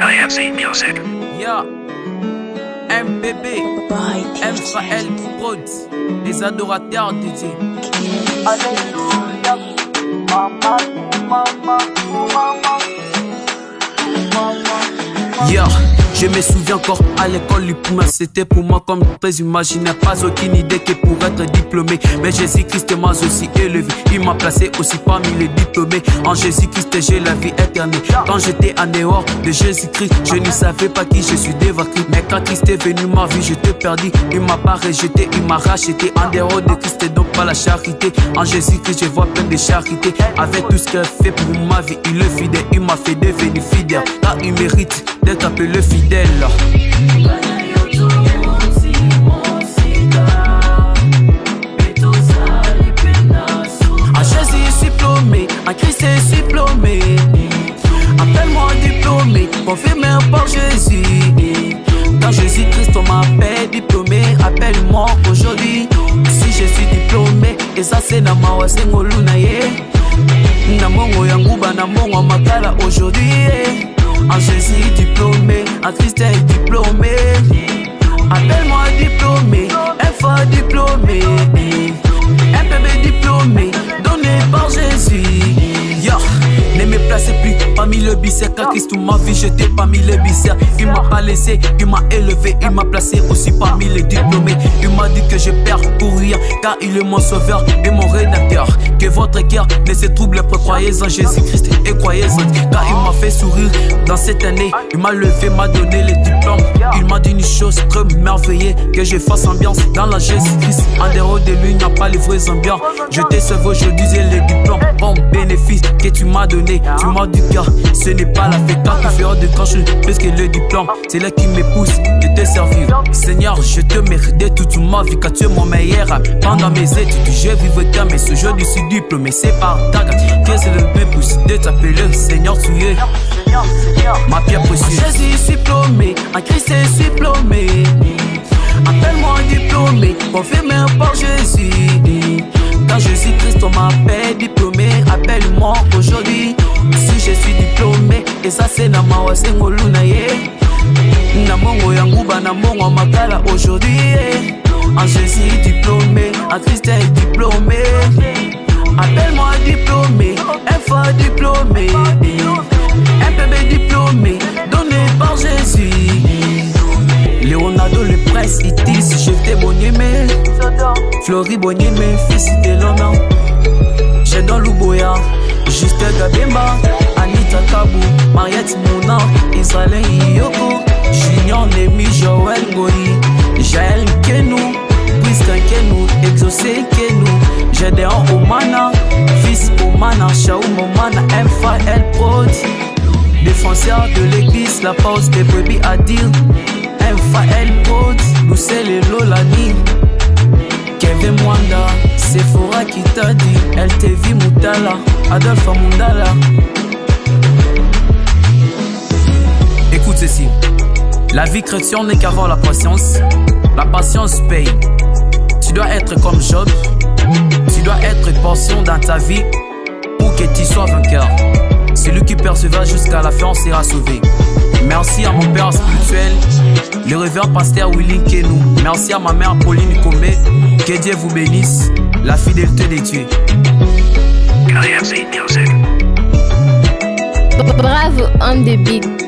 KFC Music. Yeah. MBB, MFAL Prod, les adorateurs de Dieu. Alléluia. Mama, mama, mama. Yeah, je me souviens encore à l'école, l'Ipuma c'était pour moi comme très imaginaire. Pas aucune idée que pour être diplômé, mais Jésus-Christ m'a aussi élevé. Il m'a placé aussi parmi les diplômés. En Jésus-Christ j'ai la vie éternelle. Quand j'étais en dehors de Jésus-Christ, je ne savais pas qui je suis dévaincu. Mais quand Christ est venu ma vie, j'étais perdu. Il m'a pas rejeté, il m'a racheté. En dehors de Christ donc pas la charité. En Jésus-Christ je vois plein de charité. Avec tout ce qu'il a fait pour ma vie, il est fidèle. Il m'a fait devenir fidèle. Car il mérite d'être appelé fidèle. En Jésus je suis diplômé, en Christ je suis diplômé. Appelle-moi diplômé, confirmé par Jésus. Dans Jésus-Christ on m'appelle diplômé. Appelle-moi aujourd'hui si je suis diplômé. Et ça c'est na mawa sengolu na ye. Na mongo yanguba na mongo makala aujourd'hui. En Jésus diplômé, en Christ diplômé. Appelle-moi diplômé, FA diplômé, MPB diplômé, donné par Jésus. Yeah. Ne me placez plus parmi le bicep, car Christ m'a vie, j'étais parmi les biceps. Il m'a pas laissé, il m'a élevé, il m'a placé aussi parmi les diplômés. Il m'a dit que je perds pour rien, car il est mon sauveur et mon rédacteur. Que votre cœur ne se trouble pas, croyez en Jésus-Christ et croyez en Dieu, car il m'a fait sourire dans cette année. Il m'a levé, m'a donné les diplômes. Il m'a dit une chose très merveilleuse, que je fasse ambiance dans la Jésus-Christ. En dehors de lui, il n'y a pas les vrais ambiances. Je t'ai sauvé aujourd'hui, j'ai les diplômes. Bon bénéfice que tu m'as donné, tu m'as du cœur. Ce n'est pas la fête, car tu feras de grand chose plus que le diplôme. C'est là qui me pousse de te servir. Seigneur, je te mérite toute ma vie, car tu es mon meilleur. Pendant mes études, je vivais bien, mais ce jour je suis diplômé. C'est par ta grâce que c'est le me pousse de t'appeler Seigneur, tu es ma pierre précieuse. En Jésus je suis diplômé, en Christ je suis diplômé. Appelle-moi diplômé, confirmé par Jésus. Dans Jésus-Christ on m'appelle diplômé. Appelle-moi aujourd'hui si je suis diplômé. Et ça c'est na mawa sengolu na ye. Na mongo yanguba na mongo makala aujourd'hui. En Jésus diplômé, en Christ diplômé. Appelle-moi diplômé, FA diplômé, MPB diplômé, donné par Jésus. Leonardo le prince Itis, je t'ai bon aimé. Flori bon aimé, fils de l'homme. J'ai dans l'Uboya, Juste Gabemba, Anita Kabou, Mariette Mouna, Israël Yoko, Junior Nemi, Joël Goyi, Jaël Kenou, Prisca Kenou, Exaucé Kenou, Gédéon Omana, fils Omana, Chaoum Omana, MFAL Prod, défenseur de l'église, la pause des brebis à dire, MFAL Prod, Lucelle et Lolani, Kevin Mwanda, Sephora qui t'a dit, LTV Moutala, Adolphe Mundala. Écoute ceci, la vie chrétienne n'est qu'avoir la patience paye. Tu dois être comme Job, tu dois être portion dans ta vie pour que tu sois vainqueur. Celui qui persévère jusqu'à la fin sera sauvé. Merci à mon père spirituel, le révérend pasteur Willy Kenou. Merci à ma mère Pauline Komé. Que Dieu vous bénisse. La fidélité de Dieu. KFC Music. Bravo on the beat.